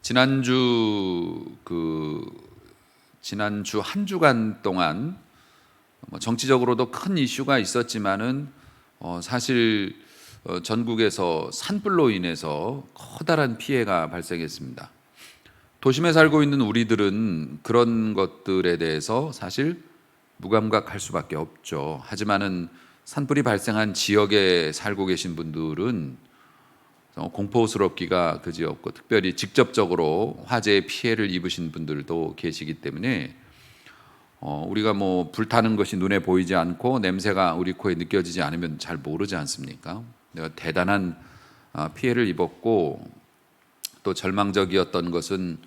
지난주 지난주 한 주간 동안 정치적으로도 큰 이슈가 있었지만은 사실 전국에서 산불로 인해서 커다란 피해가 발생했습니다. 도심에 살고 있는 우리들은 그런 것들에 대해서 사실 무감각할 수밖에 없죠. 하지만은 산불이 발생한 지역에 살고 계신 분들은 공포스럽기가 그지없고, 특별히 직접적으로 화재의 피해를 입으신 분들도 계시기 때문에 우리가 불타는 것이 눈에 보이지 않고 냄새가 우리 코에 느껴지지 않으면 잘 모르지 않습니까? 내가 대단한 피해를 입었고, 또 절망적이었던 것은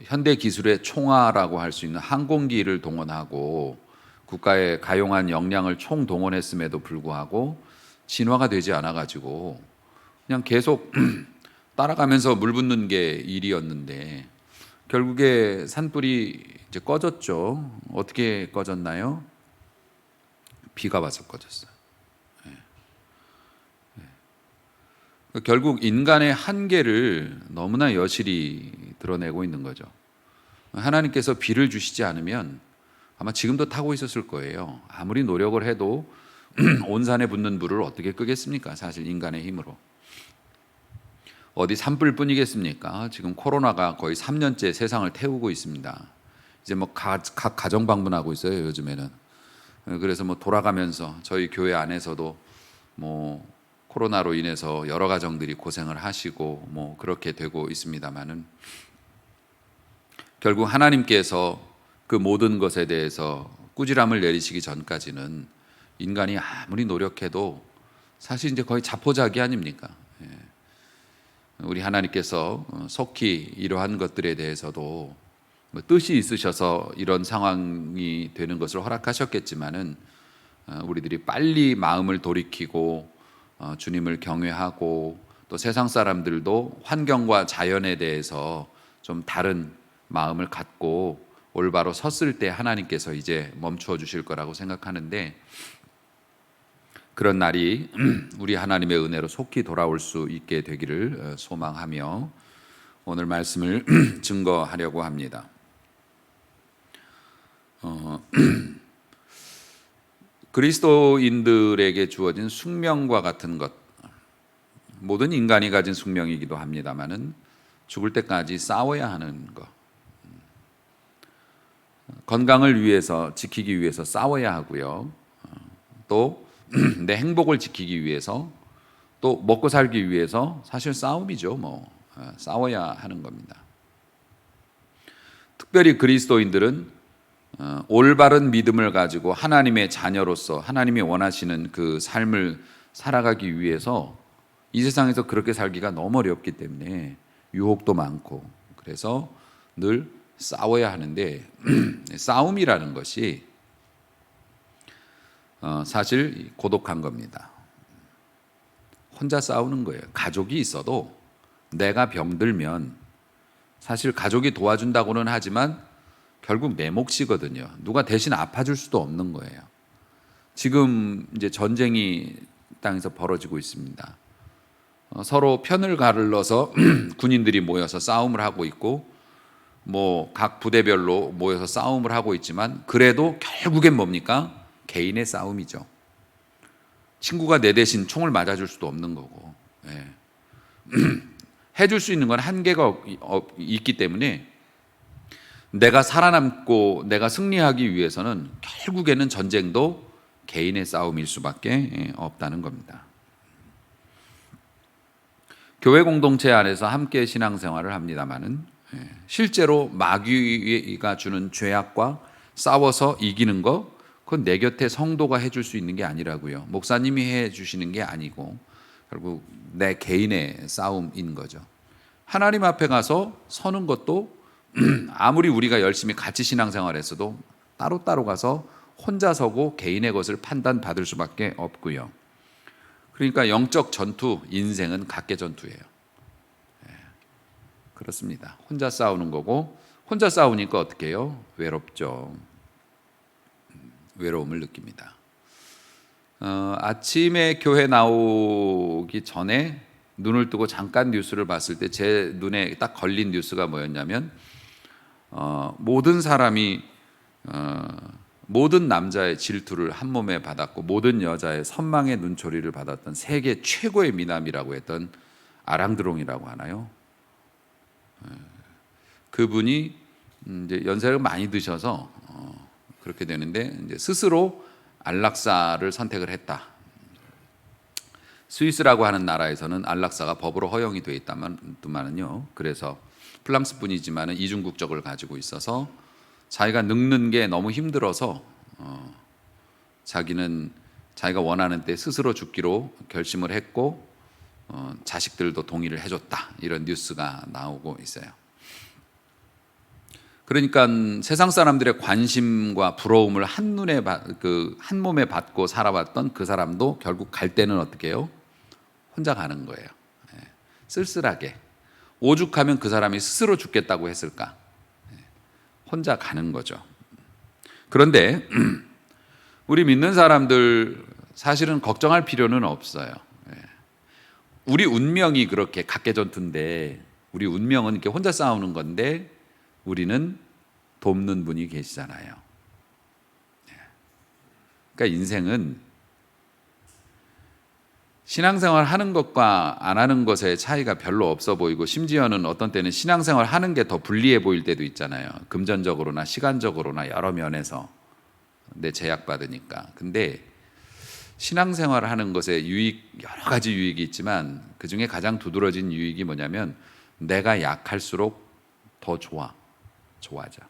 현대 기술의 총알이라고 할 수 있는 항공기를 동원하고 국가의 가용한 역량을 총동원했음에도 불구하고 진화가 되지 않아 가지고 그냥 계속 따라가면서 물 붓는 게 일이었는데, 결국에 산불이 이제 꺼졌죠. 어떻게 꺼졌나요? 비가 와서 꺼졌어요. 결국 인간의 한계를 너무나 여실히 드러내고 있는 거죠. 하나님께서 비를 주시지 않으면 아마 지금도 타고 있었을 거예요. 아무리 노력을 해도 온 산에 붙는 불을 어떻게 끄겠습니까? 사실 인간의 힘으로. 어디 산불뿐이겠습니까? 지금 코로나가 거의 3년째 세상을 태우고 있습니다. 이제 각 가정 방문하고 있어요, 요즘에는. 그래서 돌아가면서 저희 교회 안에서도 코로나로 인해서 여러 가정들이 고생을 하시고 그렇게 되고 있습니다만은, 결국 하나님께서 그 모든 것에 대해서 꾸지람을 내리시기 전까지는 인간이 아무리 노력해도 사실 이제 거의 자포자기 아닙니까? 우리 하나님께서 속히 이러한 것들에 대해서도 뜻이 있으셔서 이런 상황이 되는 것을 허락하셨겠지만은, 우리들이 빨리 마음을 돌이키고 주님을 경외하고, 또 세상 사람들도 환경과 자연에 대해서 좀 다른 마음을 갖고 올바로 섰을 때 하나님께서 이제 멈추어 주실 거라고 생각하는데, 그런 날이 우리 하나님의 은혜로 속히 돌아올 수 있게 되기를 소망하며 오늘 말씀을 증거하려고 합니다. 그리스도인들에게 주어진 숙명과 같은 것, 모든 인간이 가진 숙명이기도 합니다만은 죽을 때까지 싸워야 하는 것, 건강을 위해서 지키기 위해서 싸워야 하고요. 또 내 행복을 지키기 위해서, 또 먹고 살기 위해서 사실 싸움이죠. 싸워야 하는 겁니다. 특별히 그리스도인들은 올바른 믿음을 가지고 하나님의 자녀로서 하나님이 원하시는 그 삶을 살아가기 위해서 이 세상에서 그렇게 살기가 너무 어렵기 때문에 유혹도 많고, 그래서 늘 싸워야 하는데 싸움이라는 것이 사실 고독한 겁니다. 혼자 싸우는 거예요. 가족이 있어도 내가 병들면 사실 가족이 도와준다고는 하지만 결국 내 몫이거든요. 누가 대신 아파줄 수도 없는 거예요. 지금 이제 전쟁이 땅에서 벌어지고 있습니다. 서로 편을 가르러서 군인들이 모여서 싸움을 하고 있고, 각 부대별로 모여서 싸움을 하고 있지만, 그래도 결국엔 뭡니까? 개인의 싸움이죠. 친구가 내 대신 총을 맞아줄 수도 없는 거고, 해줄 수 있는 건 한계가 있기 때문에 내가 살아남고 내가 승리하기 위해서는 결국에는 전쟁도 개인의 싸움일 수밖에 없다는 겁니다. 교회 공동체 안에서 함께 신앙생활을 합니다마는 실제로 마귀가 주는 죄악과 싸워서 이기는 거, 그건 내 곁에 성도가 해줄 수 있는 게 아니라고요. 목사님이 해주시는 게 아니고 결국 내 개인의 싸움인 거죠. 하나님 앞에 가서 서는 것도 아무리 우리가 열심히 같이 신앙생활했어도 따로따로 가서 혼자 서고 개인의 것을 판단받을 수밖에 없고요. 그러니까 영적 전투, 인생은 각계 전투예요. 그렇습니다. 혼자 싸우는 거고, 혼자 싸우니까 어떻게 해요? 외롭죠. 외로움을 느낍니다. 아침에 교회 나오기 전에 눈을 뜨고 잠깐 뉴스를 봤을 때 제 눈에 딱 걸린 뉴스가 뭐였냐면 모든 사람이 모든 남자의 질투를 한 몸에 받았고 모든 여자의 선망의 눈초리를 받았던 세계 최고의 미남이라고 했던 아랑드롱이라고 하나요? 그분이 이제 연세를 많이 드셔서 그렇게 되는데 이제 스스로 안락사를 선택을 했다. 스위스라고 하는 나라에서는 안락사가 법으로 허용이 되어 있다만은요. 그래서 프랑스 분이지만은 이중 국적을 가지고 있어서 자기가 늙는 게 너무 힘들어서 자기는 자기가 원하는 때 스스로 죽기로 결심을 했고 자식들도 동의를 해줬다. 이런 뉴스가 나오고 있어요. 그러니까 세상 사람들의 관심과 부러움을 한눈에 한 몸에 받고 살아왔던 그 사람도 결국 갈 때는 어떻게 해요? 혼자 가는 거예요. 쓸쓸하게. 오죽하면 그 사람이 스스로 죽겠다고 했을까? 혼자 가는 거죠. 그런데 우리 믿는 사람들 사실은 걱정할 필요는 없어요. 우리 운명이 그렇게 각계전투인데 우리 운명은 이렇게 혼자 싸우는 건데 우리는 돕는 분이 계시잖아요. 그러니까 인생은 신앙생활 하는 것과 안 하는 것의 차이가 별로 없어 보이고 심지어는 어떤 때는 신앙생활 하는 게 더 불리해 보일 때도 있잖아요. 금전적으로나 시간적으로나 여러 면에서 내 제약받으니까. 근데 신앙생활 하는 것에 여러 가지 유익이 있지만 그중에 가장 두드러진 유익이 뭐냐면 내가 약할수록 더 좋아져.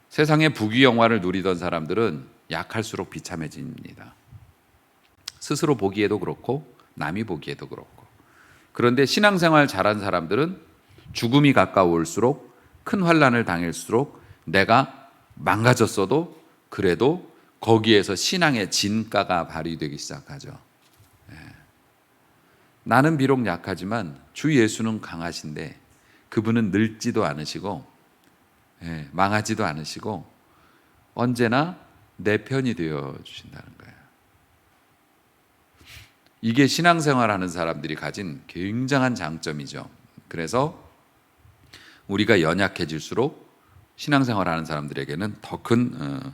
세상의 부귀영화를 누리던 사람들은 약할수록 비참해집니다. 스스로 보기에도 그렇고 남이 보기에도 그렇고. 그런데 신앙생활 잘한 사람들은 죽음이 가까울수록 큰 환난을 당할수록 내가 망가졌어도 그래도 거기에서 신앙의 진가가 발휘되기 시작하죠. 나는 비록 약하지만 주 예수는 강하신데 그분은 늙지도 않으시고 망하지도 않으시고 언제나 내 편이 되어 주신다는 거예요. 이게 신앙생활하는 사람들이 가진 굉장한 장점이죠. 그래서 우리가 연약해질수록 신앙생활하는 사람들에게는 더 큰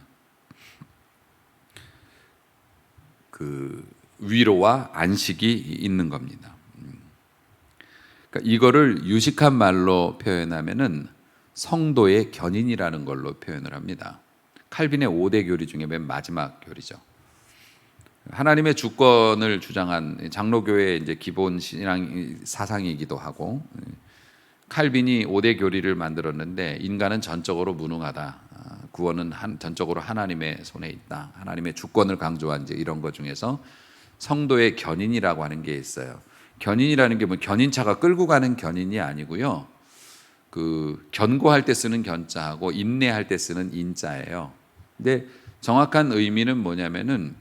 그 위로와 안식이 있는 겁니다. 그러니까 이거를 유식한 말로 표현하면은 성도의 견인이라는 걸로 표현을 합니다. 칼빈의 5대 교리 중에 맨 마지막 교리죠. 하나님의 주권을 주장한 장로교회의 이제 기본 신앙 사상이기도 하고 칼빈이 5대 교리를 만들었는데 인간은 전적으로 무능하다. 구원은 전적으로 하나님의 손에 있다. 하나님의 주권을 강조한 이제 이런 것 중에서 성도의 견인이라고 하는 게 있어요. 견인이라는 게 뭐 견인차가 끌고 가는 견인이 아니고요. 그 견고할 때 쓰는 견자하고 인내할 때 쓰는 인자예요. 근데 정확한 의미는 뭐냐면은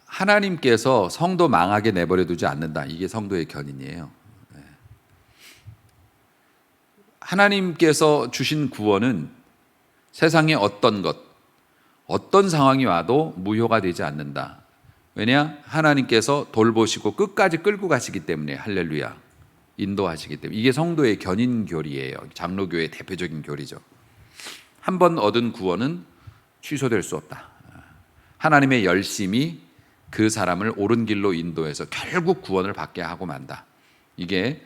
하나님께서 성도 망하게 내버려 두지 않는다. 이게 성도의 견인이에요. 하나님께서 주신 구원은 세상에 어떤 상황이 와도 무효가 되지 않는다. 왜냐? 하나님께서 돌보시고 끝까지 끌고 가시기 때문에 할렐루야. 인도하시기 때문에 이게 성도의 견인 교리예요. 장로교의 대표적인 교리죠. 한 번 얻은 구원은 취소될 수 없다. 하나님의 열심이 그 사람을 옳은 길로 인도해서 결국 구원을 받게 하고 만다. 이게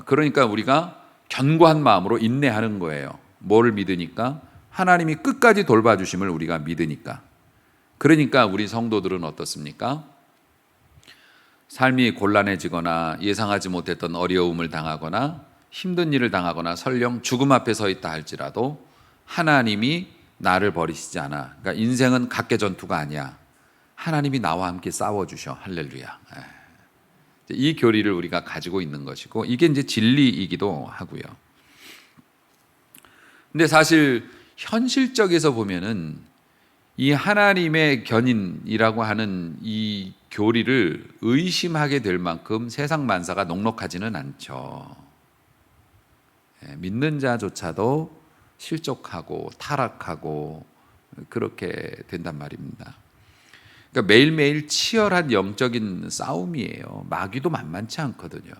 그러니까 우리가 견고한 마음으로 인내하는 거예요. 뭐를 믿으니까? 하나님이 끝까지 돌봐주심을 우리가 믿으니까. 그러니까 우리 성도들은 어떻습니까? 삶이 곤란해지거나 예상하지 못했던 어려움을 당하거나 힘든 일을 당하거나 설령 죽음 앞에 서 있다 할지라도 하나님이 나를 버리시지 않아. 그러니까 인생은 각계전투가 아니야. 하나님이 나와 함께 싸워주셔. 할렐루야. 이 교리를 우리가 가지고 있는 것이고 이게 이제 진리이기도 하고요. 근데 사실 현실적에서 보면은 이 하나님의 견인이라고 하는 이 교리를 의심하게 될 만큼 세상 만사가 녹록하지는 않죠. 믿는 자조차도 실족하고 타락하고 그렇게 된단 말입니다. 그러니까 매일매일 치열한 영적인 싸움이에요. 마귀도 만만치 않거든요.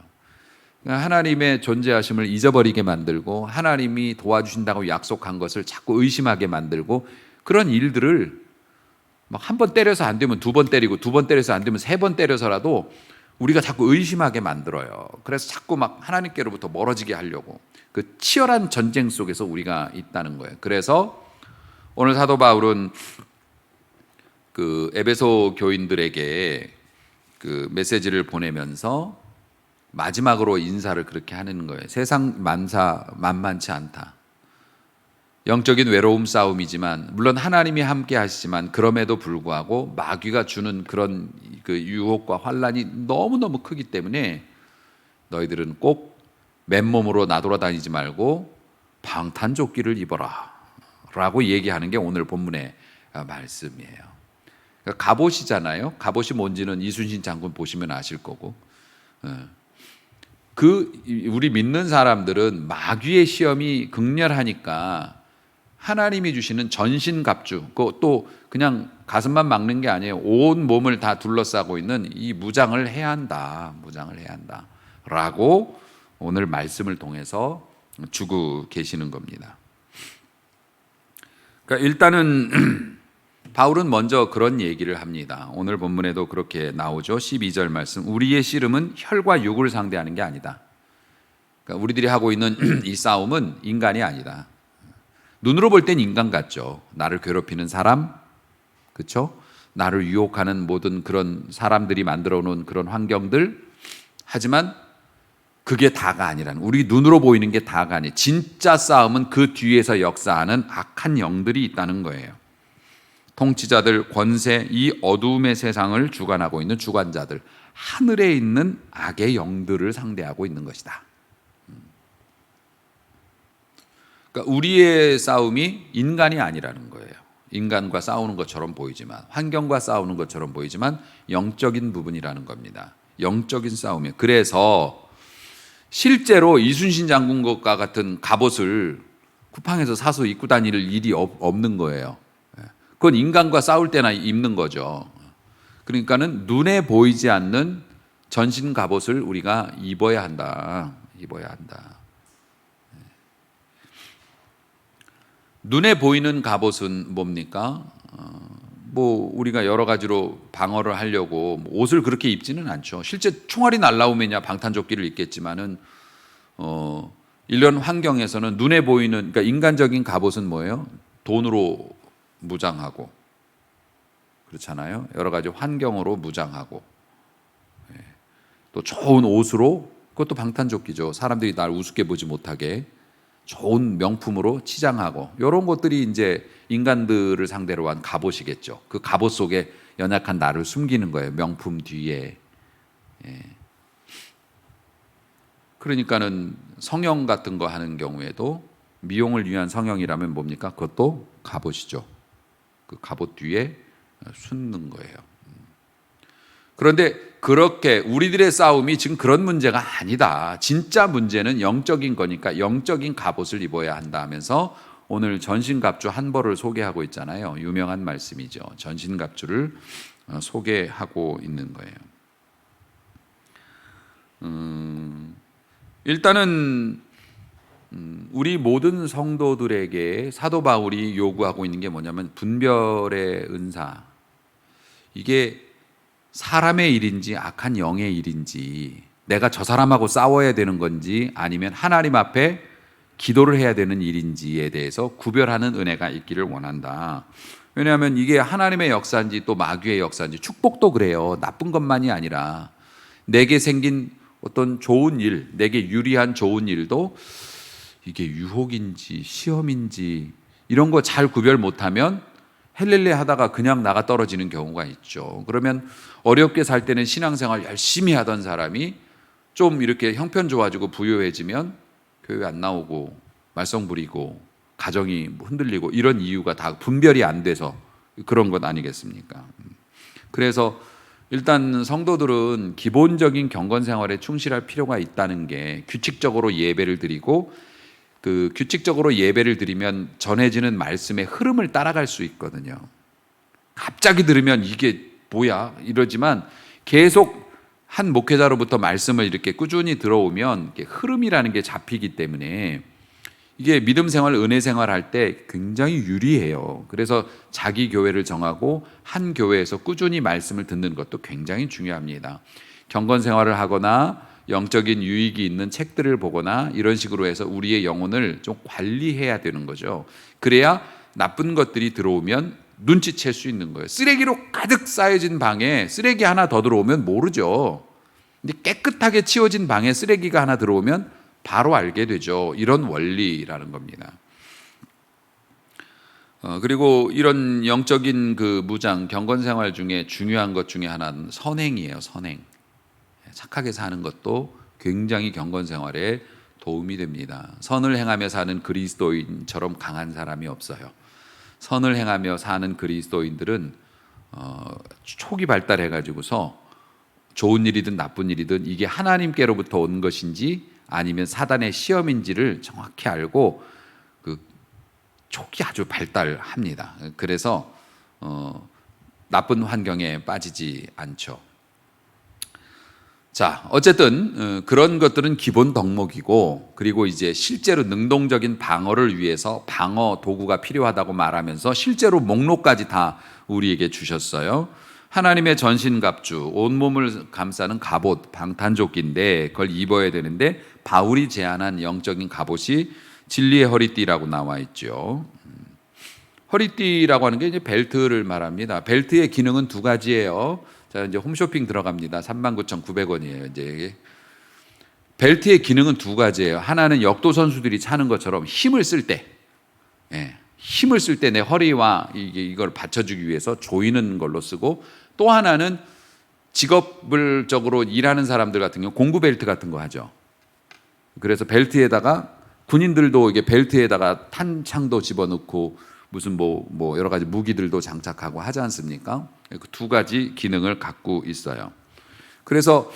그러니까 하나님의 존재하심을 잊어버리게 만들고 하나님이 도와주신다고 약속한 것을 자꾸 의심하게 만들고 그런 일들을 막 한 번 때려서 안 되면 두 번 때리고 두 번 때려서 안 되면 세 번 때려서라도 우리가 자꾸 의심하게 만들어요. 그래서 자꾸 막 하나님께로부터 멀어지게 하려고 그 치열한 전쟁 속에서 우리가 있다는 거예요. 그래서 오늘 사도 바울은 그 에베소 교인들에게 그 메시지를 보내면서 마지막으로 인사를 그렇게 하는 거예요. 세상 만만치 않다. 영적인 외로움 싸움이지만 물론 하나님이 함께 하시지만 그럼에도 불구하고 마귀가 주는 그런 그 유혹과 환란이 너무너무 크기 때문에 너희들은 꼭 맨몸으로 나돌아다니지 말고 방탄조끼를 입어라 라고 얘기하는 게 오늘 본문의 말씀이에요. 그러니까 갑옷이잖아요. 갑옷이 뭔지는 이순신 장군 보시면 아실 거고 우리 믿는 사람들은 마귀의 시험이 극렬하니까 하나님이 주시는 전신갑주, 또 그냥 가슴만 막는 게 아니에요. 온 몸을 다 둘러싸고 있는 이 무장을 해야 한다. 무장을 해야 한다. 라고 오늘 말씀을 통해서 주고 계시는 겁니다. 그러니까 일단은 바울은 먼저 그런 얘기를 합니다. 오늘 본문에도 그렇게 나오죠. 12절 말씀. 우리의 씨름은 혈과 육을 상대하는 게 아니다. 그러니까 우리들이 하고 있는 이 싸움은 인간이 아니다. 눈으로 볼 땐 인간 같죠. 나를 괴롭히는 사람, 그렇죠? 나를 유혹하는 모든 그런 사람들이 만들어 놓은 그런 환경들. 하지만 그게 다가 아니라는, 우리 눈으로 보이는 게 다가 아니에요. 진짜 싸움은 그 뒤에서 역사하는 악한 영들이 있다는 거예요. 통치자들, 권세, 이 어두움의 세상을 주관하고 있는 주관자들, 하늘에 있는 악의 영들을 상대하고 있는 것이다. 그러니까 우리의 싸움이 인간이 아니라는 거예요. 인간과 싸우는 것처럼 보이지만, 환경과 싸우는 것처럼 보이지만 영적인 부분이라는 겁니다. 영적인 싸움이에요. 그래서 실제로 이순신 장군과 같은 갑옷을 쿠팡에서 사서 입고 다닐 일이 없는 거예요. 그건 인간과 싸울 때나 입는 거죠. 그러니까는 눈에 보이지 않는 전신 갑옷을 우리가 입어야 한다. 입어야 한다. 눈에 보이는 갑옷은 뭡니까? 우리가 여러 가지로 방어를 하려고 옷을 그렇게 입지는 않죠. 실제 총알이 날라오면야 방탄조끼를 입겠지만은 이런 환경에서는 눈에 보이는, 그러니까 인간적인 갑옷은 뭐예요? 돈으로 무장하고, 그렇잖아요. 여러 가지 환경으로 무장하고, 또 좋은 옷으로, 그것도 방탄조끼죠. 사람들이 날 우습게 보지 못하게 좋은 명품으로 치장하고, 이런 것들이 이제 인간들을 상대로 한 갑옷이겠죠. 그 갑옷 속에 연약한 나를 숨기는 거예요. 명품 뒤에. 그러니까는 성형 같은 거 하는 경우에도 미용을 위한 성형이라면 뭡니까? 그것도 갑옷이죠. 그 갑옷 뒤에 숨는 거예요. 그런데 그렇게 우리들의 싸움이 지금 그런 문제가 아니다. 진짜 문제는 영적인 거니까 영적인 갑옷을 입어야 한다 하면서 오늘 전신갑주 한 벌을 소개하고 있잖아요. 유명한 말씀이죠. 전신갑주를 소개하고 있는 거예요. 일단은 우리 모든 성도들에게 사도 바울이 요구하고 있는 게 뭐냐면 분별의 은사. 이게 사람의 일인지 악한 영의 일인지, 내가 저 사람하고 싸워야 되는 건지 아니면 하나님 앞에 기도를 해야 되는 일인지에 대해서 구별하는 은혜가 있기를 원한다. 왜냐하면 이게 하나님의 역사인지 또 마귀의 역사인지, 축복도 그래요. 나쁜 것만이 아니라 내게 생긴 어떤 좋은 일, 내게 유리한 좋은 일도 이게 유혹인지 시험인지 이런 거 잘 구별 못하면 헬렐레 하다가 그냥 나가 떨어지는 경우가 있죠. 그러면 어렵게 살 때는 신앙생활 열심히 하던 사람이 좀 이렇게 형편 좋아지고 부유해지면 교회 안 나오고 말썽 부리고 가정이 흔들리고, 이런 이유가 다 분별이 안 돼서 그런 것 아니겠습니까? 그래서 일단 성도들은 기본적인 경건 생활에 충실할 필요가 있다는 게, 규칙적으로 예배를 드리고, 그 규칙적으로 예배를 드리면 전해지는 말씀의 흐름을 따라갈 수 있거든요. 갑자기 들으면 이게 뭐야 이러지만 계속 한 목회자로부터 말씀을 이렇게 꾸준히 들어오면 흐름이라는 게 잡히기 때문에 이게 믿음 생활, 은혜 생활 할 때 굉장히 유리해요. 그래서 자기 교회를 정하고 한 교회에서 꾸준히 말씀을 듣는 것도 굉장히 중요합니다. 경건 생활을 하거나 영적인 유익이 있는 책들을 보거나 이런 식으로 해서 우리의 영혼을 좀 관리해야 되는 거죠. 그래야 나쁜 것들이 들어오면 눈치챌 수 있는 거예요. 쓰레기로 가득 쌓여진 방에 쓰레기 하나 더 들어오면 모르죠. 근데 깨끗하게 치워진 방에 쓰레기가 하나 들어오면 바로 알게 되죠. 이런 원리라는 겁니다. 그리고 이런 영적인 그 무장, 경건 생활 중에 중요한 것 중에 하나는 선행이에요. 선행. 착하게 사는 것도 굉장히 경건 생활에 도움이 됩니다. 선을 행하며 사는 그리스도인처럼 강한 사람이 없어요. 선을 행하며 사는 그리스도인들은 초기 발달해가지고서 좋은 일이든 나쁜 일이든 이게 하나님께로부터 온 것인지 아니면 사단의 시험인지를 정확히 알고 그 초기 아주 발달합니다. 그래서 나쁜 환경에 빠지지 않죠. 자, 어쨌든 그런 것들은 기본 덕목이고, 그리고 이제 실제로 능동적인 방어를 위해서 방어 도구가 필요하다고 말하면서 실제로 목록까지 다 우리에게 주셨어요. 하나님의 전신갑주, 온몸을 감싸는 갑옷, 방탄조끼인데 그걸 입어야 되는데 바울이 제안한 영적인 갑옷이 진리의 허리띠라고 나와 있죠. 허리띠라고 하는 게 이제 벨트를 말합니다. 벨트의 기능은 두 가지예요. 자, 이제 홈쇼핑 들어갑니다. 39,900원이에요. 이제 벨트의 기능은 두 가지예요. 하나는 역도 선수들이 차는 것처럼 힘을 쓸 때, 힘을 쓸 때 내 허리와 이걸 받쳐주기 위해서 조이는 걸로 쓰고, 또 하나는 직업적으로 일하는 사람들 같은 경우 공구 벨트 같은 거 하죠. 그래서 벨트에다가 군인들도 이게 벨트에다가 탄창도 집어넣고 무슨 뭐 여러 가지 무기들도 장착하고 하지 않습니까? 그 두 가지 기능을 갖고 있어요. 그래서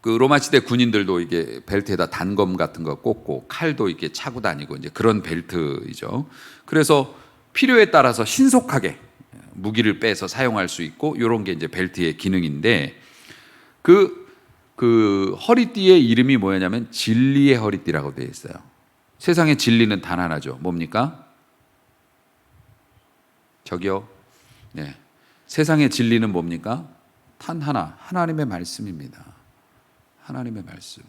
그 로마 시대 군인들도 이게 벨트에다 단검 같은 거 꽂고 칼도 이렇게 차고 다니고 이제 그런 벨트이죠. 그래서 필요에 따라서 신속하게 무기를 빼서 사용할 수 있고 이런 게 이제 벨트의 기능인데 그 허리띠의 이름이 뭐냐면 진리의 허리띠라고 되어 있어요. 세상의 진리는 단 하나죠. 뭡니까? 저기요. 네. 세상의 진리는 뭡니까? 단 하나, 하나님의 말씀입니다. 하나님의 말씀.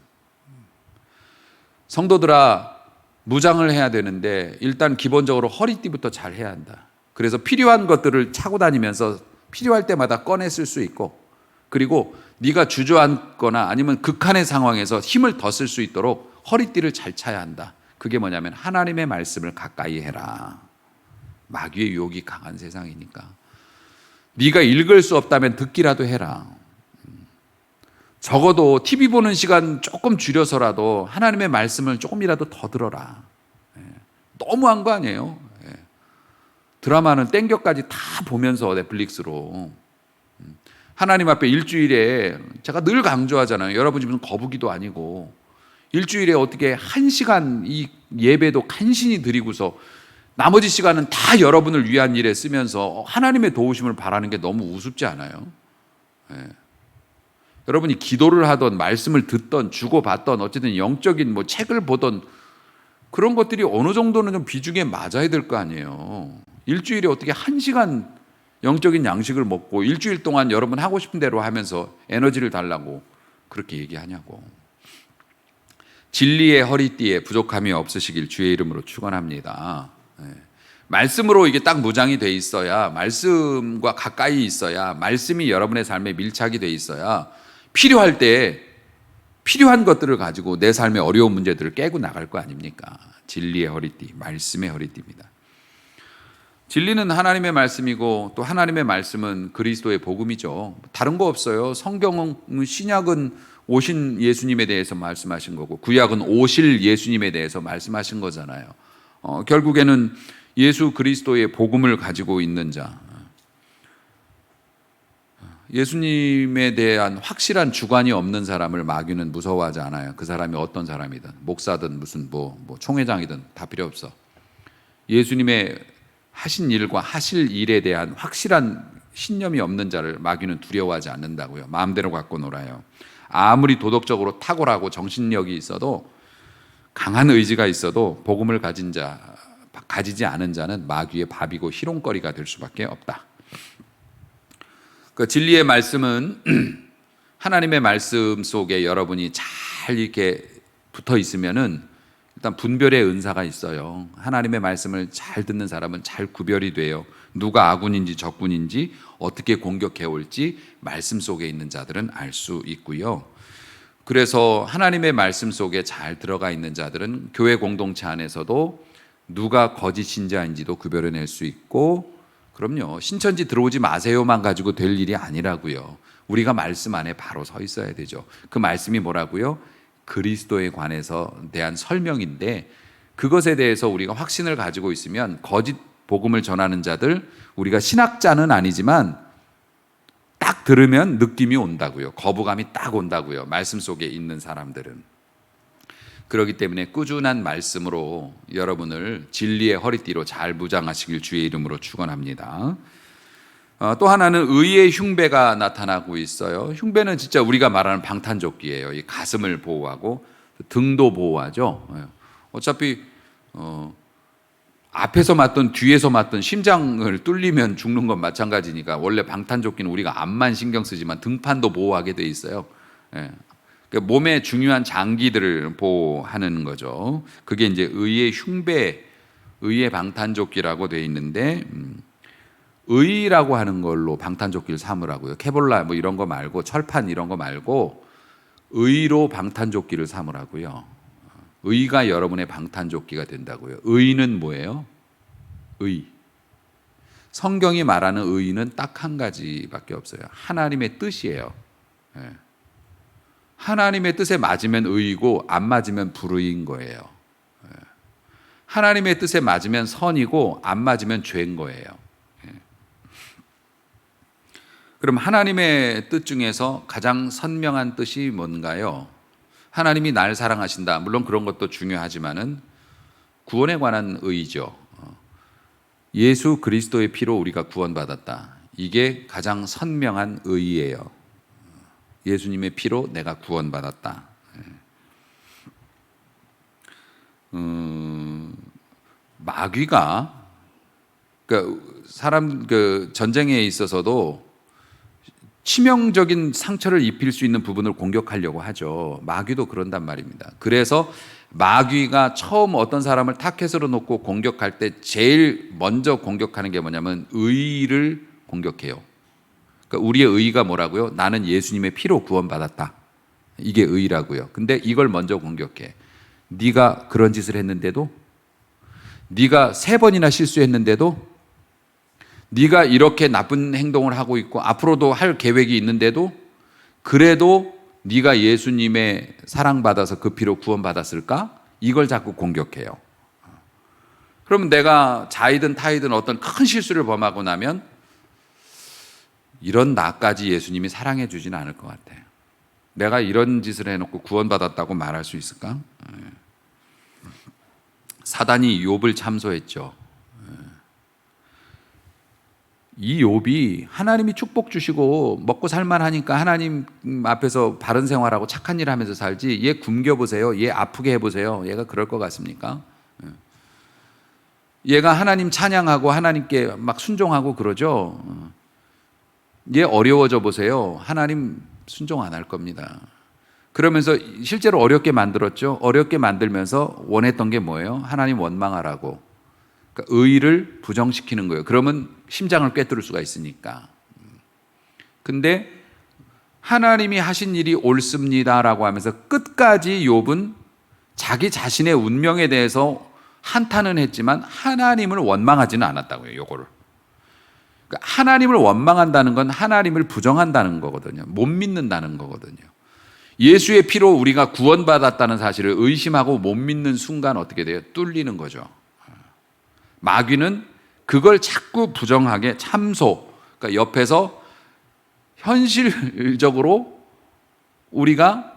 성도들아, 무장을 해야 되는데 일단 기본적으로 허리띠부터 잘 해야 한다. 그래서 필요한 것들을 차고 다니면서 필요할 때마다 꺼내 쓸 수 있고, 그리고 네가 주저앉거나 아니면 극한의 상황에서 힘을 더 쓸 수 있도록 허리띠를 잘 차야 한다. 그게 뭐냐면 하나님의 말씀을 가까이 해라. 마귀의 유혹이 강한 세상이니까 네가 읽을 수 없다면 듣기라도 해라. 적어도 TV 보는 시간 조금 줄여서라도 하나님의 말씀을 조금이라도 더 들어라. 너무한 거 아니에요? 드라마는 땡겨까지 다 보면서 넷플릭스로 하나님 앞에 일주일에, 제가 늘 강조하잖아요. 여러분 집은 거북이도 아니고 일주일에 어떻게 1시간 이 예배도 간신히 드리고서 나머지 시간은 다 여러분을 위한 일에 쓰면서 하나님의 도우심을 바라는 게 너무 우습지 않아요? 여러분이 기도를 하던 말씀을 듣던 주고받던 어쨌든 영적인 뭐 책을 보던 그런 것들이 어느 정도는 좀 비중에 맞아야 될 거 아니에요. 일주일에 어떻게 1시간 영적인 양식을 먹고 일주일 동안 여러분 하고 싶은 대로 하면서 에너지를 달라고 그렇게 얘기하냐고. 진리의 허리띠에 부족함이 없으시길 주의 이름으로 축원합니다. 말씀으로 이게 딱 무장이 돼 있어야, 말씀과 가까이 있어야, 말씀이 여러분의 삶에 밀착이 돼 있어야 필요할 때 필요한 것들을 가지고 내 삶의 어려운 문제들을 깨고 나갈 거 아닙니까? 진리의 허리띠, 말씀의 허리띠입니다. 진리는 하나님의 말씀이고 또 하나님의 말씀은 그리스도의 복음이죠. 다른 거 없어요. 성경은, 신약은 오신 예수님에 대해서 말씀하신 거고 구약은 오실 예수님에 대해서 말씀하신 거잖아요. 결국에는 예수 그리스도의 복음을 가지고 있는 자, 예수님에 대한 확실한 주관이 없는 사람을 마귀는 무서워하지 않아요. 그 사람이 어떤 사람이든 목사든 무슨 뭐 총회장이든 다 필요 없어. 예수님의 하신 일과 하실 일에 대한 확실한 신념이 없는 자를 마귀는 두려워하지 않는다고요. 마음대로 갖고 놀아요. 아무리 도덕적으로 탁월하고 정신력이 있어도, 강한 의지가 있어도 복음을 가지지 않은 자는 마귀의 밥이고 희롱거리가 될 수밖에 없다. 그 진리의 말씀은 하나님의 말씀 속에 여러분이 잘 이렇게 붙어 있으면은 일단 분별의 은사가 있어요. 하나님의 말씀을 잘 듣는 사람은 잘 구별이 돼요. 누가 아군인지 적군인지 어떻게 공격해 올지 말씀 속에 있는 자들은 알 수 있고요. 그래서 하나님의 말씀 속에 잘 들어가 있는 자들은 교회 공동체 안에서도 누가 거짓 신자인지도 구별해낼 수 있고, 그럼요, 신천지 들어오지 마세요만 가지고 될 일이 아니라고요. 우리가 말씀 안에 바로 서 있어야 되죠. 그 말씀이 뭐라고요? 그리스도에 관해서 대한 설명인데, 그것에 대해서 우리가 확신을 가지고 있으면 거짓 복음을 전하는 자들, 우리가 신학자는 아니지만 딱 들으면 느낌이 온다고요. 거부감이 딱 온다고요. 말씀 속에 있는 사람들은. 그렇기 때문에 꾸준한 말씀으로 여러분을 진리의 허리띠로 잘 무장하시길 주의 이름으로 축원합니다. 또 하나는 의의 흉배가 나타나고 있어요. 흉배는 진짜 우리가 말하는 방탄조끼예요. 이 가슴을 보호하고 등도 보호하죠. 어차피 앞에서 맞든 뒤에서 맞든 심장을 뚫리면 죽는 건 마찬가지니까, 원래 방탄조끼는 우리가 앞만 신경 쓰지만 등판도 보호하게 돼 있어요. 그러니까 몸의 중요한 장기들을 보호하는 거죠. 그게 이제 의의 흉배, 의의 방탄조끼라고 돼 있는데, 의라고 하는 걸로 방탄조끼를 삼으라고요. 케볼라 뭐 이런 거 말고, 철판 이런 거 말고 의로 방탄조끼를 삼으라고요. 의가 여러분의 방탄조끼가 된다고요. 의는 뭐예요? 의. 성경이 말하는 의는 딱 한 가지밖에 없어요. 하나님의 뜻이에요. 하나님의 뜻에 맞으면 의이고 안 맞으면 불의인 거예요. 하나님의 뜻에 맞으면 선이고 안 맞으면 죄인 거예요. 그럼 하나님의 뜻 중에서 가장 선명한 뜻이 뭔가요? 하나님이 날 사랑하신다. 물론 그런 것도 중요하지만은 구원에 관한 의의죠. 예수 그리스도의 피로 우리가 구원받았다. 이게 가장 선명한 의의예요. 예수님의 피로 내가 구원받았다. 마귀가, 그러니까 사람 전쟁에 있어서도 치명적인 상처를 입힐 수 있는 부분을 공격하려고 하죠. 마귀도 그런단 말입니다. 그래서 마귀가 처음 어떤 사람을 타켓으로 놓고 공격할 때 제일 먼저 공격하는 게 뭐냐면 의를 공격해요. 그러니까 우리의 의가 뭐라고요? 나는 예수님의 피로 구원받았다. 이게 의라고요. 근데 이걸 먼저 공격해. 네가 그런 짓을 했는데도, 네가 3번이나 실수했는데도, 네가 이렇게 나쁜 행동을 하고 있고 앞으로도 할 계획이 있는데도, 그래도 네가 예수님의 사랑받아서 그 피로 구원받았을까? 이걸 자꾸 공격해요. 그러면 내가 자이든 타이든 어떤 큰 실수를 범하고 나면 이런 나까지 예수님이 사랑해 주지는 않을 것 같아요. 내가 이런 짓을 해놓고 구원받았다고 말할 수 있을까? 사단이 욥을 참소했죠. 이 욥이 하나님이 축복 주시고 먹고 살만하니까 하나님 앞에서 바른 생활하고 착한 일 하면서 살지, 얘 굶겨보세요, 얘 아프게 해보세요, 얘가 그럴 것 같습니까? 얘가 하나님 찬양하고 하나님께 막 순종하고 그러죠. 얘 어려워져 보세요, 하나님 순종 안 할 겁니다. 그러면서 실제로 어렵게 만들었죠. 어렵게 만들면서 원했던 게 뭐예요? 하나님 원망하라고. 그러니까 의를 부정시키는 거예요. 그러면 심장을 꿰뚫을 수가 있으니까. 근데 하나님이 하신 일이 옳습니다라고 하면서 끝까지 욥은 자기 자신의 운명에 대해서 한탄은 했지만 하나님을 원망하지는 않았다고요. 요거를. 그러니까 하나님을 원망한다는 건 하나님을 부정한다는 거거든요. 못 믿는다는 거거든요. 예수의 피로 우리가 구원받았다는 사실을 의심하고 못 믿는 순간 어떻게 돼요? 뚫리는 거죠. 마귀는 그걸 자꾸 부정하게 참소, 그러니까 옆에서 현실적으로 우리가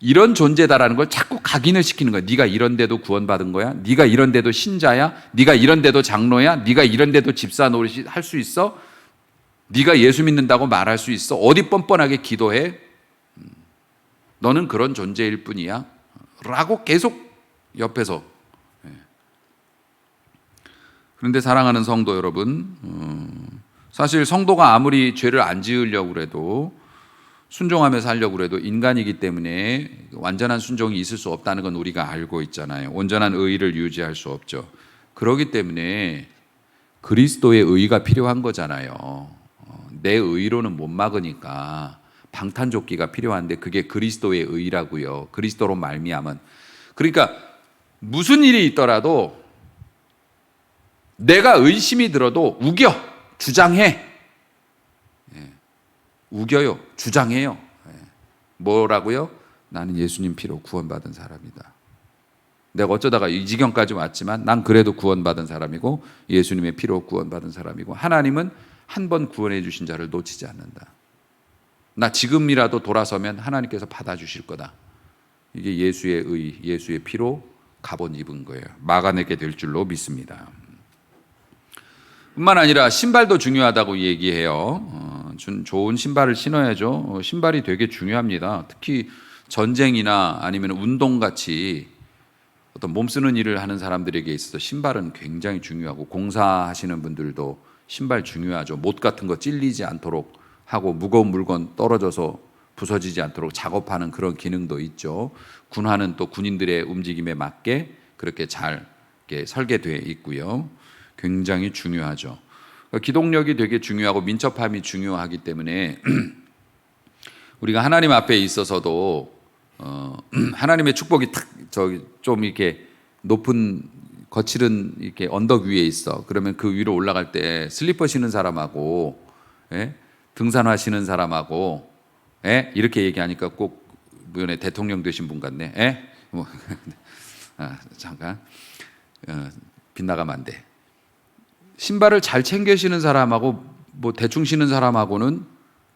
이런 존재다라는 걸 자꾸 각인을 시키는 거야. 네가 이런데도 구원받은 거야? 네가 이런데도 신자야? 네가 이런데도 장로야? 네가 이런데도 집사 노릇이 할 수 있어? 네가 예수 믿는다고 말할 수 있어? 어디 뻔뻔하게 기도해? 너는 그런 존재일 뿐이야? 라고 계속 옆에서. 그런데 사랑하는 성도 여러분, 사실 성도가 아무리 죄를 안 지으려고 해도 순종하며 살려고 해도 인간이기 때문에 완전한 순종이 있을 수 없다는 건 우리가 알고 있잖아요. 온전한 의의를 유지할 수 없죠. 그렇기 때문에 그리스도의 의의가 필요한 거잖아요. 내 의의로는 못 막으니까 방탄조끼가 필요한데 그게 그리스도의 의의라고요. 그리스도로 말미암은. 그러니까 무슨 일이 있더라도 내가 의심이 들어도 우겨, 주장해. 우겨요, 주장해요. 뭐라고요? 나는 예수님 피로 구원받은 사람이다. 내가 어쩌다가 이 지경까지 왔지만 난 그래도 구원받은 사람이고 예수님의 피로 구원받은 사람이고 하나님은 한 번 구원해 주신 자를 놓치지 않는다. 나 지금이라도 돌아서면 하나님께서 받아주실 거다. 이게 예수의 의, 예수의 피로 값옷 입은 거예요. 막아내게 될 줄로 믿습니다. 뿐만 아니라 신발도 중요하다고 얘기해요. 좋은 신발을 신어야죠. 신발이 되게 중요합니다. 특히 전쟁이나 아니면 운동같이 어떤 몸 쓰는 일을 하는 사람들에게 있어서 신발은 굉장히 중요하고 공사하시는 분들도 신발 중요하죠. 못 같은 거 찔리지 않도록 하고 무거운 물건 떨어져서 부서지지 않도록 작업하는 그런 기능도 있죠. 군화는 또 군인들의 움직임에 맞게 그렇게 잘 이렇게 설계되어 있고요. 굉장히 중요하죠. 기동력이 되게 중요하고 민첩함이 중요하기 때문에 우리가 하나님 앞에 있어서도 하나님의 축복이 좀 이렇게 높은 거칠은 이렇게 언덕 위에 있어. 그러면 그 위로 올라갈 때 슬리퍼 신는 사람하고 등산하시는 사람하고 이렇게 얘기하니까 꼭 무연의 대통령 되신 분 같네. 잠깐 빗나가면 안 돼. 신발을 잘 챙겨 신는 사람하고 뭐 대충 신는 사람하고는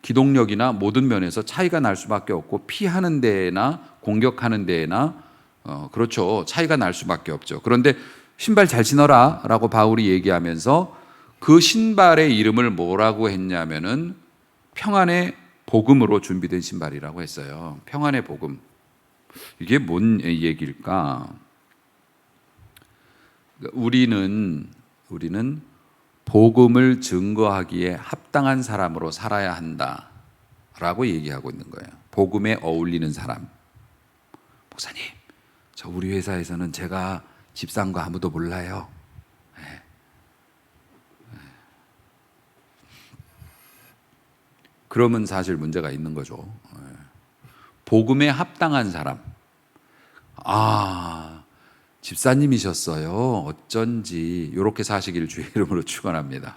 기동력이나 모든 면에서 차이가 날 수밖에 없고 피하는 데나 공격하는 데나 그렇죠. 차이가 날 수밖에 없죠. 그런데 신발 잘 신어라 라고 바울이 얘기하면서 그 신발의 이름을 뭐라고 했냐면은 평안의 복음으로 준비된 신발이라고 했어요. 평안의 복음. 이게 뭔 얘기일까? 우리는 복음을 증거하기에 합당한 사람으로 살아야 한다라고 얘기하고 있는 거예요. 복음에 어울리는 사람. 목사님, 저 우리 회사에서는 제가 집사한 거 아무도 몰라요. 그러면 사실 문제가 있는 거죠. 복음에 합당한 사람. 집사님이셨어요. 어쩐지 이렇게 사시기를 주의 이름으로 축원합니다.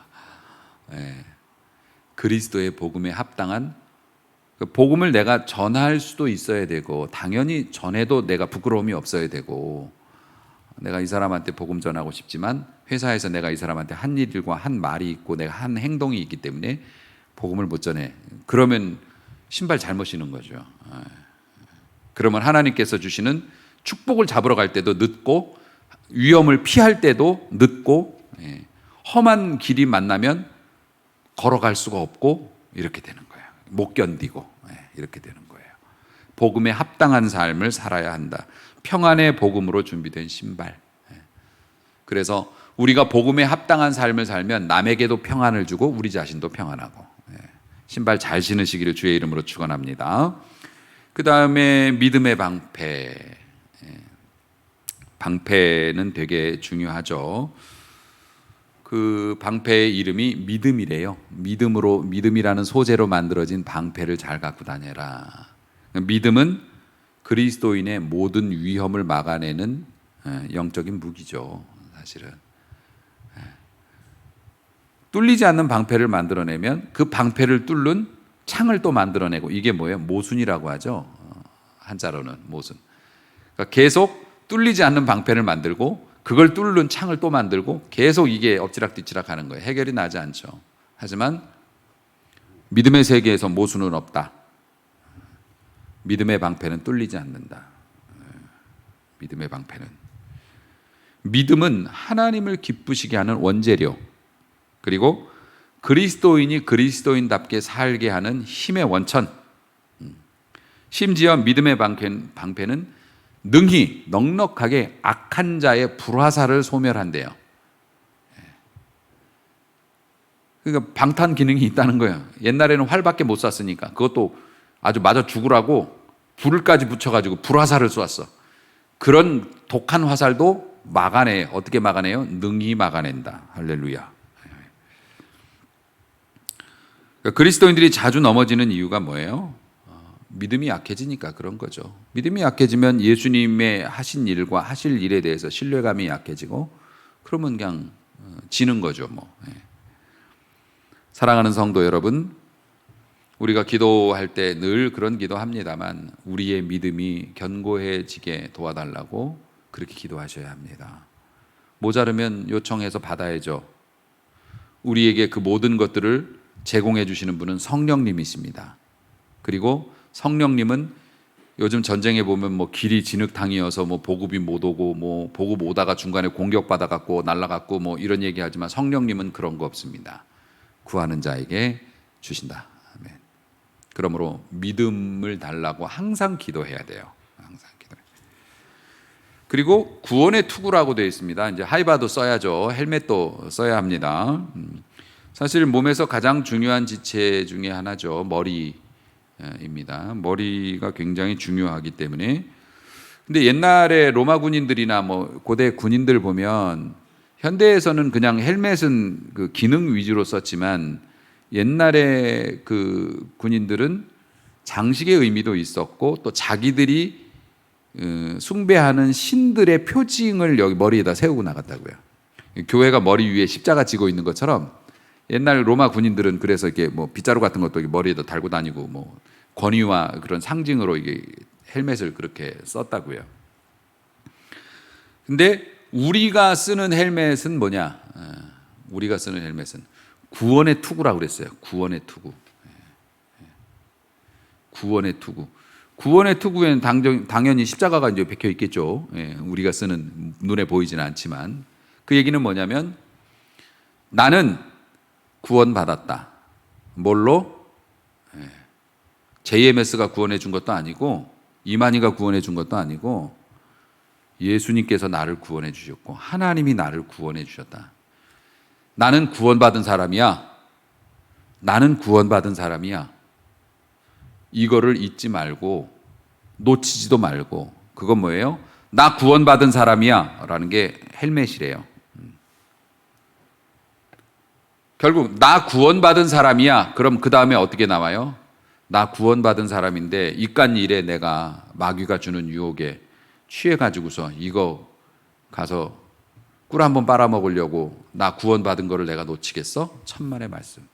그리스도의 복음에 합당한 복음을 내가 전할 수도 있어야 되고 당연히 전해도 내가 부끄러움이 없어야 되고 내가 이 사람한테 복음 전하고 싶지만 회사에서 내가 이 사람한테 한 일과 한 말이 있고 내가 한 행동이 있기 때문에 복음을 못 전해. 그러면 신발 잘못 신은 거죠. 그러면 하나님께서 주시는 축복을 잡으러 갈 때도 늦고 위험을 피할 때도 늦고 험한 길이 만나면 걸어갈 수가 없고 이렇게 되는 거예요. 못 견디고 이렇게 되는 거예요. 복음에 합당한 삶을 살아야 한다. 평안의 복음으로 준비된 신발. 그래서 우리가 복음에 합당한 삶을 살면 남에게도 평안을 주고 우리 자신도 평안하고 신발 잘 신으시기를 주의 이름으로 축원합니다. 그 다음에 믿음의 방패. 방패는 되게 중요하죠. 그 방패의 이름이 믿음이래요. 믿음이라는 소재로 만들어진 방패를 잘 갖고 다녀라. 믿음은 그리스도인의 모든 위험을 막아내는 영적인 무기죠. 사실은 뚫리지 않는 방패를 만들어내면 그 방패를 뚫는 창을 또 만들어내고 이게 뭐예요? 모순이라고 하죠. 한자로는 모순. 그러니까 계속 뚫리지 않는 방패를 만들고 그걸 뚫는 창을 또 만들고 계속 이게 엎치락뒤치락 하는 거예요. 해결이 나지 않죠. 하지만 믿음의 세계에서 모순은 없다. 믿음의 방패는 뚫리지 않는다. 믿음의 방패는. 믿음은 하나님을 기쁘시게 하는 원재료 그리고 그리스도인이 그리스도인답게 살게 하는 힘의 원천. 심지어 믿음의 방패는 능히 넉넉하게 악한 자의 불화살을 소멸한대요. 그러니까 방탄 기능이 있다는 거예요. 옛날에는 활밖에 못 쐈으니까 그것도 아주 맞아 죽으라고 불을까지 붙여가지고 불화살을 쏘았어. 그런 독한 화살도 막아내. 어떻게 막아내요? 능히 막아낸다. 할렐루야. 그러니까 그리스도인들이 자주 넘어지는 이유가 뭐예요? 믿음이 약해지니까 그런 거죠. 믿음이 약해지면 예수님의 하신 일과 하실 일에 대해서 신뢰감이 약해지고 그러면 그냥 지는 거죠. 사랑하는 성도 여러분, 우리가 기도할 때 늘 그런 기도합니다만 우리의 믿음이 견고해지게 도와달라고 그렇게 기도하셔야 합니다. 모자르면 요청해서 받아야죠. 우리에게 그 모든 것들을 제공해 주시는 분은 성령님이십니다. 그리고 성령님은 요즘 전쟁에 보면 뭐 길이 진흙탕이어서 뭐 보급이 못 오고 뭐 보급 오다가 중간에 공격받아 갖고 날아갔고 뭐 이런 얘기하지만 성령님은 그런 거 없습니다. 구하는 자에게 주신다. 아멘. 그러므로 믿음을 달라고 항상 기도해야 돼요. 항상 기도. 그리고 구원의 투구라고 되어 있습니다. 이제 하이바도 써야죠. 헬멧도 써야 합니다. 사실 몸에서 가장 중요한 지체 중에 하나죠. 머리입니다. 머리가 굉장히 중요하기 때문에. 근데 옛날에 로마 군인들이나 뭐 고대 군인들 보면 현대에서는 그냥 헬멧은 그 기능 위주로 썼지만 옛날에 그 군인들은 장식의 의미도 있었고 또 자기들이 숭배하는 신들의 표징을 여기 머리에다 세우고 나갔다고요. 교회가 머리 위에 십자가 지고 있는 것처럼 옛날 로마 군인들은 그래서 이렇게 뭐 빗자루 같은 것도 머리에다 달고 다니고 뭐 권위와 그런 상징으로 이게 헬멧을 그렇게 썼다고요. 근데 우리가 쓰는 헬멧은 뭐냐? 우리가 쓰는 헬멧은 구원의 투구라고 그랬어요. 구원의 투구. 구원의 투구. 구원의 투구에는 당연히 십자가가 이제 박혀 있겠죠. 우리가 쓰는 눈에 보이지는 않지만 그 얘기는 뭐냐면 나는 구원받았다. 뭘로? JMS가 구원해 준 것도 아니고 이만희가 구원해 준 것도 아니고 예수님께서 나를 구원해 주셨고 하나님이 나를 구원해 주셨다. 나는 구원받은 사람이야. 나는 구원받은 사람이야. 이거를 잊지 말고 놓치지도 말고 그건 뭐예요? 나 구원받은 사람이야 라는 게 헬멧이래요. 결국 나 구원받은 사람이야. 그럼 그 다음에 어떻게 나와요? 나 구원받은 사람인데 이깟 일에 내가 마귀가 주는 유혹에 취해가지고서 이거 가서 꿀 한번 빨아먹으려고 나 구원받은 거를 내가 놓치겠어? 천만의 말씀.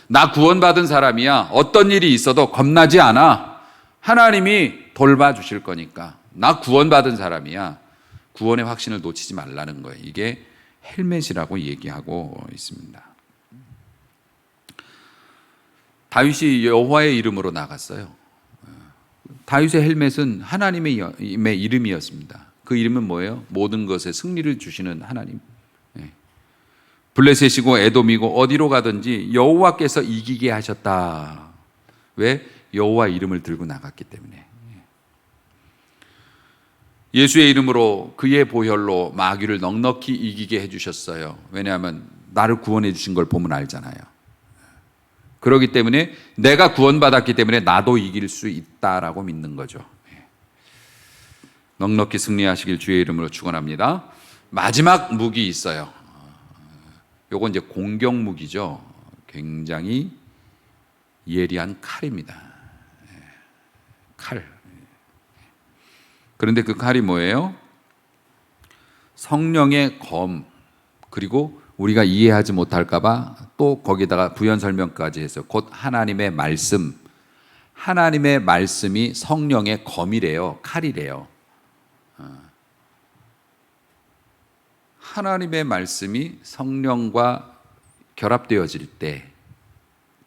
나 구원받은 사람이야. 어떤 일이 있어도 겁나지 않아. 하나님이 돌봐주실 거니까. 나 구원받은 사람이야. 구원의 확신을 놓치지 말라는 거예요. 이게 헬멧이라고 얘기하고 있습니다. 다윗이 여호와의 이름으로 나갔어요. 다윗의 헬멧은 하나님의 이름이었습니다. 그 이름은 뭐예요? 모든 것에 승리를 주시는 하나님. 블레셋이고 에돔이고 어디로 가든지 여호와께서 이기게 하셨다. 왜? 여호와 이름을 들고 나갔기 때문에. 예수의 이름으로 그의 보혈로 마귀를 넉넉히 이기게 해주셨어요. 왜냐하면 나를 구원해 주신 걸 보면 알잖아요. 그렇기 때문에 내가 구원받았기 때문에 나도 이길 수 있다라고 믿는 거죠. 넉넉히 승리하시길 주의 이름으로 축원합니다. 마지막 무기 있어요. 요건 이제 공격 무기죠. 굉장히 예리한 칼입니다. 칼. 그런데 그 칼이 뭐예요? 성령의 검. 그리고 우리가 이해하지 못할까봐 또 거기다가 부연 설명까지 해서 곧 하나님의 말씀. 하나님의 말씀이 성령의 검이래요. 칼이래요. 하나님의 말씀이 성령과 결합되어질 때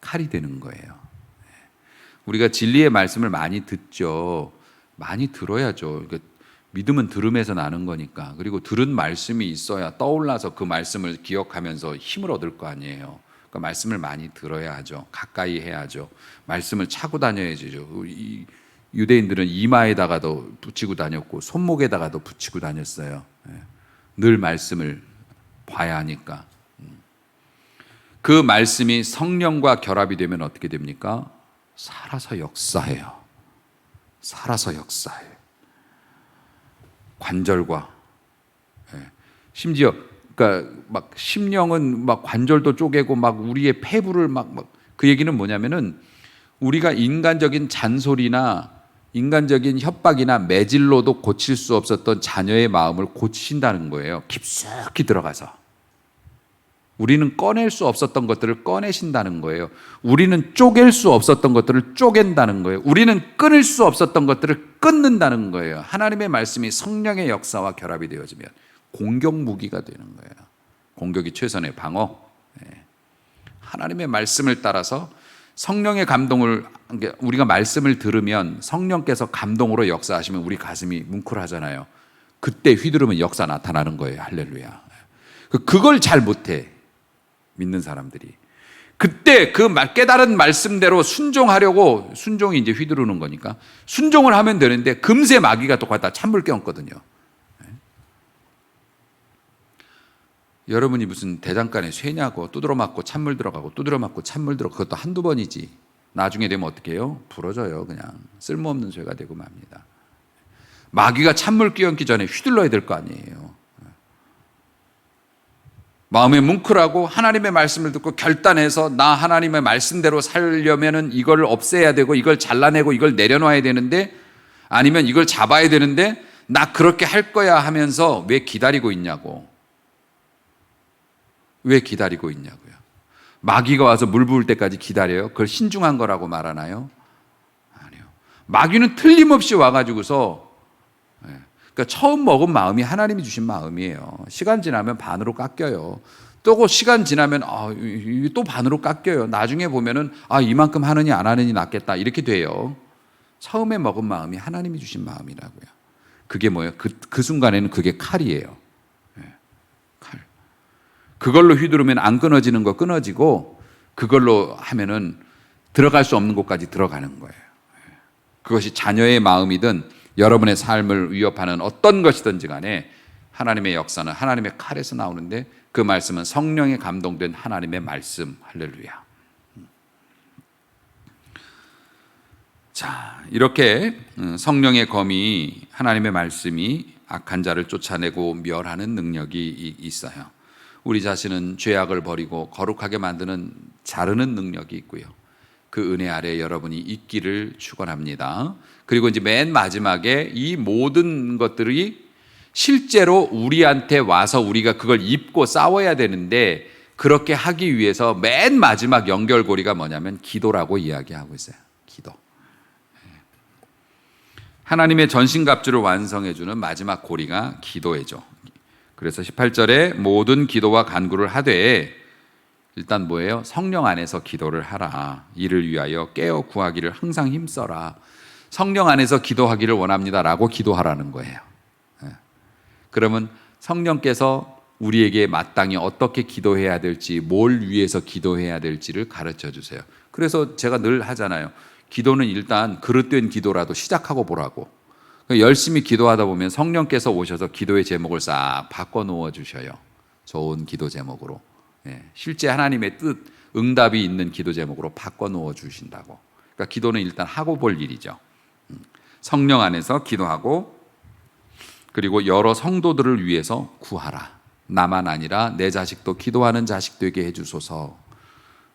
칼이 되는 거예요. 우리가 진리의 말씀을 많이 듣죠. 많이 들어야죠. 그러니까 믿음은 들음에서 나는 거니까. 그리고 들은 말씀이 있어야 떠올라서 그 말씀을 기억하면서 힘을 얻을 거 아니에요. 그러니까 말씀을 많이 들어야 하죠. 가까이 해야 하죠. 말씀을 차고 다녀야죠. 이 유대인들은 이마에다가도 붙이고 다녔고 손목에다가도 붙이고 다녔어요. 늘 말씀을 봐야 하니까. 그 말씀이 성령과 결합이 되면 어떻게 됩니까? 살아서 역사해요. 살아서 역사해요. 관절과 심지어 그러니까 막 심령은 막 관절도 쪼개고 막 우리의 폐부를 막 그 얘기는 뭐냐면은 우리가 인간적인 잔소리나 인간적인 협박이나 매질로도 고칠 수 없었던 자녀의 마음을 고치신다는 거예요. 깊숙이 들어가서. 우리는 꺼낼 수 없었던 것들을 꺼내신다는 거예요. 우리는 쪼갤 수 없었던 것들을 쪼갠다는 거예요. 우리는 끊을 수 없었던 것들을 끊는다는 거예요. 하나님의 말씀이 성령의 역사와 결합이 되어지면 공격 무기가 되는 거예요. 공격이 최선의 방어. 하나님의 말씀을 따라서 성령의 감동을, 우리가 말씀을 들으면 성령께서 감동으로 역사하시면 우리 가슴이 뭉클하잖아요. 그때 휘두르면 역사 나타나는 거예요. 할렐루야. 그걸 잘 못해, 믿는 사람들이. 그때 그 깨달은 말씀대로 순종하려고, 순종이 이제 휘두르는 거니까 순종을 하면 되는데 금세 마귀가 또 갖다 찬물 껴얹거든요. 여러분이 무슨 대장간에 쇠냐고, 두드러 맞고 찬물 들어가고 두드러 맞고 찬물 들어가고, 그것도 한두 번이지. 나중에 되면 어떻게 해요? 부러져요. 그냥 쓸모없는 쇠가 되고 맙니다. 마귀가 찬물 끼얹기 전에 휘둘러야 될 거 아니에요. 마음에 뭉클하고 하나님의 말씀을 듣고 결단해서 나 하나님의 말씀대로 살려면은 이걸 없애야 되고 이걸 잘라내고 이걸 내려놔야 되는데, 아니면 이걸 잡아야 되는데 나 그렇게 할 거야 하면서 왜 기다리고 있냐고. 왜 기다리고 있냐고요. 마귀가 와서 물 부을 때까지 기다려요? 그걸 신중한 거라고 말하나요? 아니요. 마귀는 틀림없이 와가지고서, 그러니까 처음 먹은 마음이 하나님이 주신 마음이에요. 시간 지나면 반으로 깎여요. 또 시간 지나면 또 반으로 깎여요. 나중에 보면은 이만큼 하느니 안 하느니 낫겠다 이렇게 돼요. 처음에 먹은 마음이 하나님이 주신 마음이라고요. 그게 뭐예요? 그 순간에는 그게 칼이에요. 칼. 그걸로 휘두르면 안 끊어지는 거 끊어지고, 그걸로 하면은 들어갈 수 없는 곳까지 들어가는 거예요. 그것이 자녀의 마음이든 여러분의 삶을 위협하는 어떤 것이든지 간에 하나님의 역사는 하나님의 칼에서 나오는데, 그 말씀은 성령에 감동된 하나님의 말씀. 할렐루야. 자, 이렇게 성령의 검이, 하나님의 말씀이 악한 자를 쫓아내고 멸하는 능력이 있어요. 우리 자신은 죄악을 버리고 거룩하게 만드는 자르는 능력이 있고요. 그 은혜 아래 여러분이 있기를 축원합니다. 그리고 이제 맨 마지막에 이 모든 것들이 실제로 우리한테 와서 우리가 그걸 입고 싸워야 되는데, 그렇게 하기 위해서 맨 마지막 연결고리가 뭐냐면 기도라고 이야기하고 있어요. 기도. 하나님의 전신갑주를 완성해 주는 마지막 고리가 기도이죠. 그래서 18절에 모든 기도와 간구를 하되, 일단 뭐예요? 성령 안에서 기도를 하라. 이를 위하여 깨어 구하기를 항상 힘써라. 성령 안에서 기도하기를 원합니다라고 기도하라는 거예요. 그러면 성령께서 우리에게 마땅히 어떻게 기도해야 될지, 뭘 위해서 기도해야 될지를 가르쳐 주세요. 그래서 제가 늘 하잖아요. 기도는 일단 그릇된 기도라도 시작하고 보라고. 열심히 기도하다 보면 성령께서 오셔서 기도의 제목을 싹 바꿔 놓아 주셔요. 좋은 기도 제목으로. 실제 하나님의 뜻, 응답이 있는 기도 제목으로 바꿔 놓아 주신다고. 그러니까 기도는 일단 하고 볼 일이죠. 성령 안에서 기도하고, 그리고 여러 성도들을 위해서 구하라. 나만 아니라 내 자식도 기도하는 자식 되게 해주소서.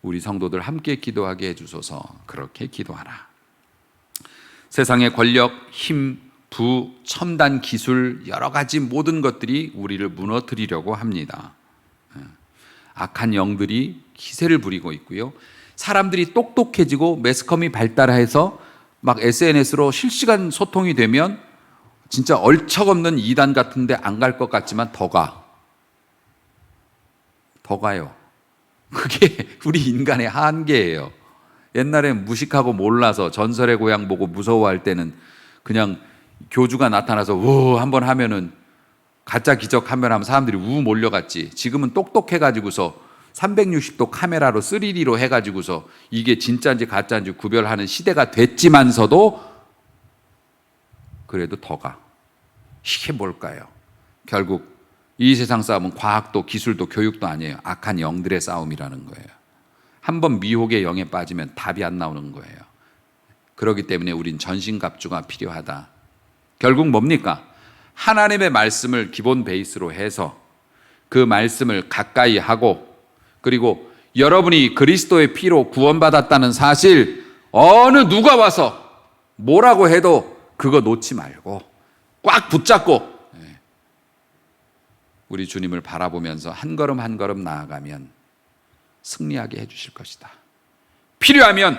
우리 성도들 함께 기도하게 해주소서. 그렇게 기도하라. 세상의 권력, 힘, 부, 첨단 기술, 여러 가지 모든 것들이 우리를 무너뜨리려고 합니다. 악한 영들이 기세를 부리고 있고요. 사람들이 똑똑해지고 매스컴이 발달해서 막 SNS로 실시간 소통이 되면 진짜 얼척없는 이단 같은데 안 갈 것 같지만 더 가요. 그게 우리 인간의 한계예요. 옛날엔 무식하고 몰라서 전설의 고향 보고 무서워할 때는 그냥 교주가 나타나서 우 한번 하면은, 가짜 기적 한번 하면 사람들이 우 몰려갔지. 지금은 똑똑해가지고서 360도 카메라로 3D로 해가지고서 이게 진짜인지 가짜인지 구별하는 시대가 됐지만서도 그래도 더가. 이게 뭘까요? 결국 이 세상 싸움은 과학도 기술도 교육도 아니에요. 악한 영들의 싸움이라는 거예요. 한번 미혹의 영에 빠지면 답이 안 나오는 거예요. 그렇기 때문에 우린 전신갑주가 필요하다. 결국 뭡니까? 하나님의 말씀을 기본 베이스로 해서 그 말씀을 가까이 하고, 그리고 여러분이 그리스도의 피로 구원받았다는 사실 어느 누가 와서 뭐라고 해도 그거 놓지 말고 꽉 붙잡고 우리 주님을 바라보면서 한 걸음 한 걸음 나아가면 승리하게 해주실 것이다. 필요하면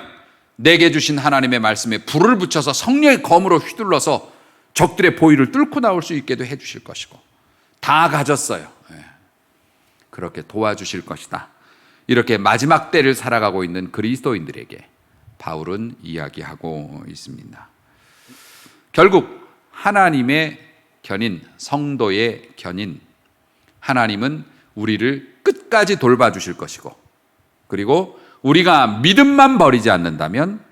내게 주신 하나님의 말씀에 불을 붙여서 성령의 검으로 휘둘러서 적들의 보위를 뚫고 나올 수 있게도 해주실 것이고, 다 가졌어요. 그렇게 도와주실 것이다. 이렇게 마지막 때를 살아가고 있는 그리스도인들에게 바울은 이야기하고 있습니다. 결국 하나님의 견인, 성도의 견인, 하나님은 우리를 끝까지 돌봐주실 것이고, 그리고 우리가 믿음만 버리지 않는다면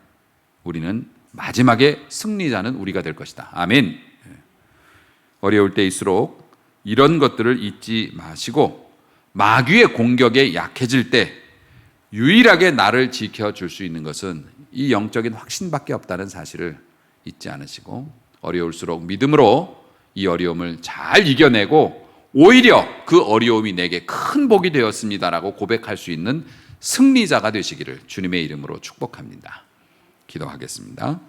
우리는 마지막에 승리자는 우리가 될 것이다. 아멘. 어려울 때일수록 이런 것들을 잊지 마시고, 마귀의 공격에 약해질 때 유일하게 나를 지켜줄 수 있는 것은 이 영적인 확신밖에 없다는 사실을 잊지 않으시고, 어려울수록 믿음으로 이 어려움을 잘 이겨내고 오히려 그 어려움이 내게 큰 복이 되었습니다라고 고백할 수 있는 승리자가 되시기를 주님의 이름으로 축복합니다. 기도하겠습니다.